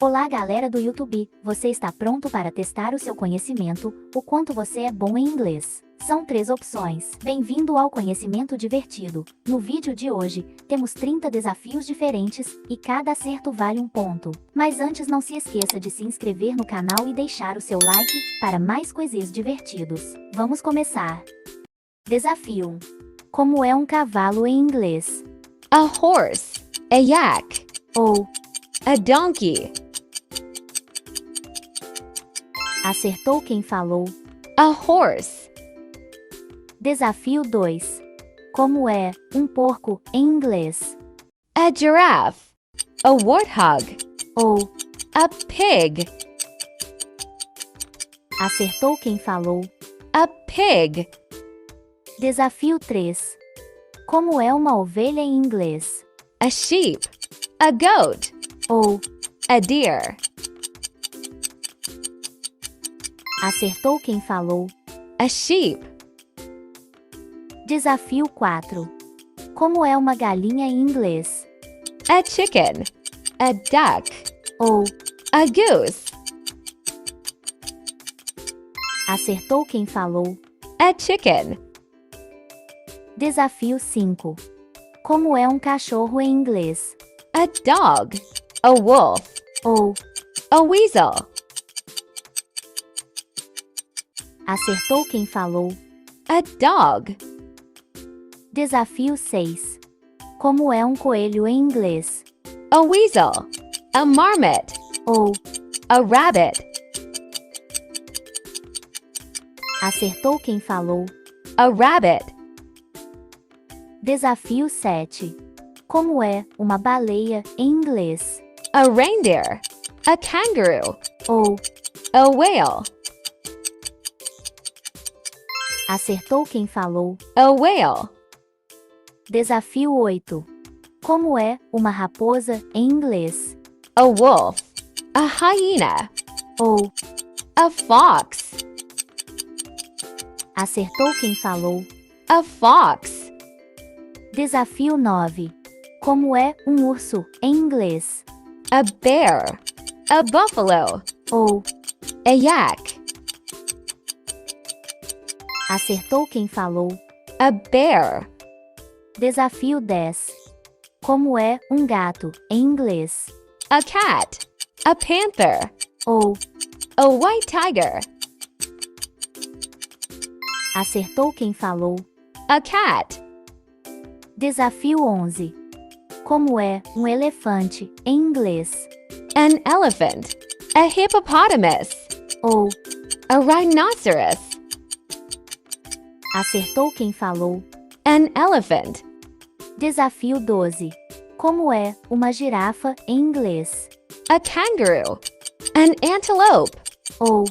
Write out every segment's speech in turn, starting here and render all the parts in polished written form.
Olá, galera do YouTube! Você está pronto para testar o seu conhecimento, o quanto você é bom em inglês? São 3 opções. Bem-vindo ao Conhecimento Divertido. No vídeo de hoje, temos 30 desafios diferentes, e cada acerto vale 1 ponto. Mas antes não se esqueça de se inscrever no canal e deixar o seu like, para mais quizzes divertidos. Vamos começar! Desafio 1. Como é um cavalo em inglês? A horse, a yak, Ou, a donkey, acertou quem falou. a horse, Desafio 2. Como é um porco em inglês? a giraffe, a warthog, Ou, a pig, acertou quem falou. a pig, Desafio 3. Como é uma ovelha em inglês? a sheep, a goat, Ou, a deer, acertou quem falou. a sheep, Desafio 4. Como é uma galinha em inglês? a chicken, a duck, Ou, a goose, acertou quem falou. a chicken, Desafio 5. Como é um cachorro em inglês? a dog, a wolf, Ou, a weasel, acertou quem falou. a dog, Desafio 6. Como é um coelho em inglês? a weasel, a marmot, Ou, a rabbit, acertou quem falou. a rabbit, Desafio 7. Como é uma baleia em inglês? a reindeer, a kangaroo, Ou, a whale, acertou quem falou. a whale, Desafio 8. Como é uma raposa em inglês? a wolf, a hyena, Ou, a fox, acertou quem falou. a fox, Desafio 9. Como é um urso em inglês? a bear, a buffalo, Ou, a yak, acertou quem falou. a bear, Desafio 10. Como é um gato em inglês? a cat, a panther, Ou, a white tiger, acertou quem falou. a cat, Desafio 11. Como é um elefante em inglês? an elephant, a hippopotamus, Ou, a rhinoceros, acertou quem falou. an elephant, Desafio 12. Como é uma girafa em inglês? a kangaroo, an antelope, Ou,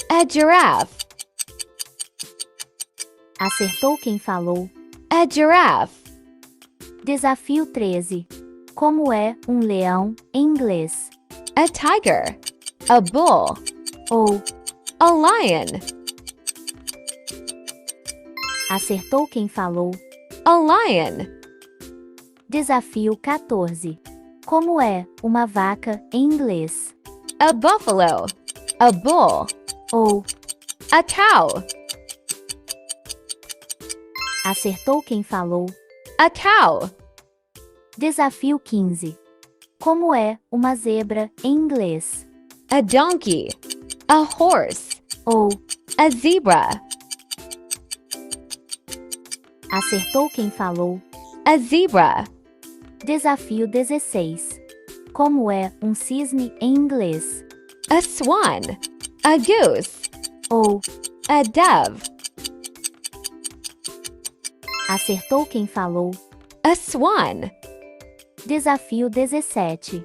a giraffe, acertou quem falou. a giraffe, Desafio 13. Como é um leão em inglês? a tiger, a bull, Ou, a lion, acertou quem falou. a lion, Desafio 14. Como é uma vaca em inglês? a buffalo, a bull, Ou, a cow, acertou quem falou. a cow, Desafio 15. Como é uma zebra em inglês? a donkey, a horse, Ou, a zebra, acertou quem falou. a zebra, Desafio 16. Como é um cisne em inglês? a swan, a goose, Ou, a dove, acertou quem falou. a swan, Desafio 17.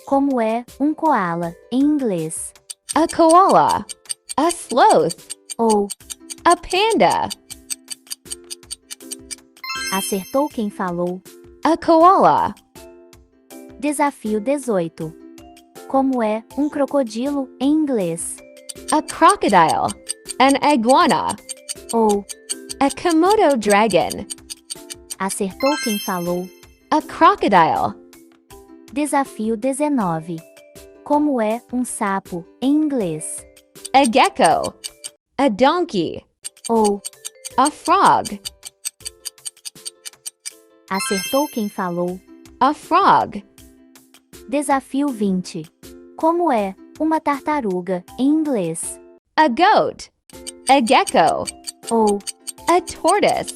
Como é um koala em inglês? a koala, a sloth, Ou, a panda, acertou quem falou. a koala, Desafio 18. Como é um crocodilo em inglês? a crocodile, an iguana, Ou, a Komodo dragon, acertou quem falou. a crocodile, Desafio 19. Como é um sapo em inglês? A gecko. A donkey. Ou A frog. acertou quem falou. A frog. Desafio 20. Como é uma tartaruga em inglês? A goat. A gecko. Ou A tortoise.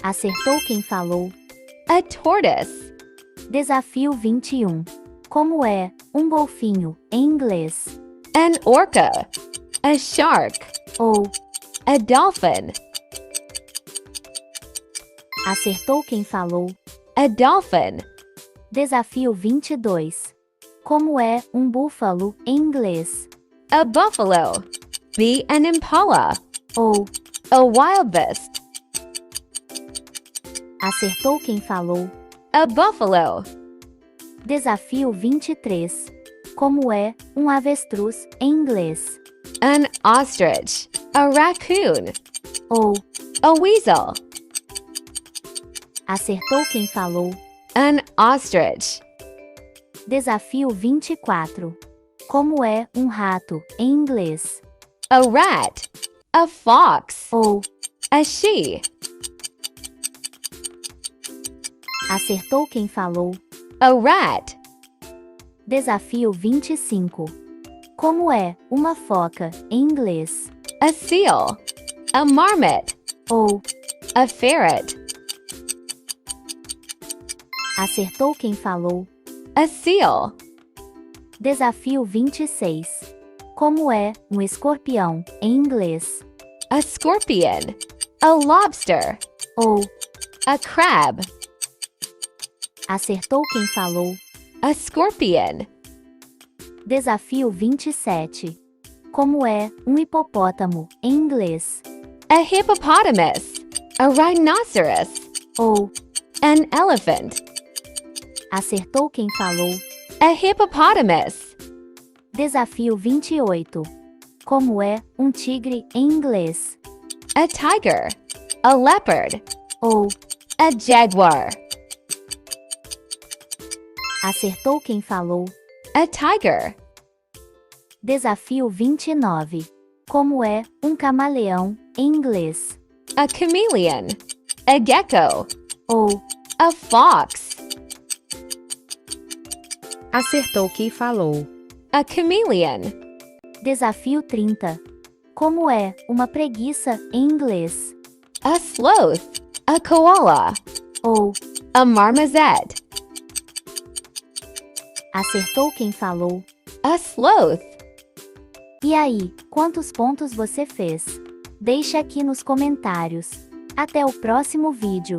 acertou quem falou. A tortoise. Desafio 21. Como é um golfinho em inglês? An orca. A shark. Ou A dolphin. acertou quem falou. A dolphin. Desafio 22. Como é um búfalo em inglês? A buffalo. Be an impala. Ou A wild beast. acertou quem falou. A buffalo. Desafio 23. Como é um avestruz em inglês? An ostrich. A raccoon. Ou A weasel. acertou quem falou. An ostrich. Desafio 24. Como é um rato em inglês? A rat. A fox. Ou A she. acertou quem falou. A rat. Desafio 25. Como é uma foca em inglês? A seal. A marmot. Ou A ferret. acertou quem falou. A seal. Desafio 26. Como é um escorpião em inglês? A scorpion. A lobster. Ou A crab. acertou quem falou. A scorpion. Desafio 27. Como é um hipopótamo em inglês? A hippopotamus. A rhinoceros. Ou An elephant. acertou quem falou. A hippopotamus. Desafio 28. Como é um tigre em inglês? A tiger. A leopard. Ou A jaguar. acertou quem falou. A tiger. Desafio 29. Como é um camaleão em inglês? A chameleon. A gecko. Ou A fox. Acertou quem falou. A chameleon. desafio 30. Como é uma preguiça em inglês? A sloth. A koala. Ou A marmoset. acertou quem falou. A sloth. E aí, quantos pontos você fez? Deixe aqui nos comentários. Até o próximo vídeo.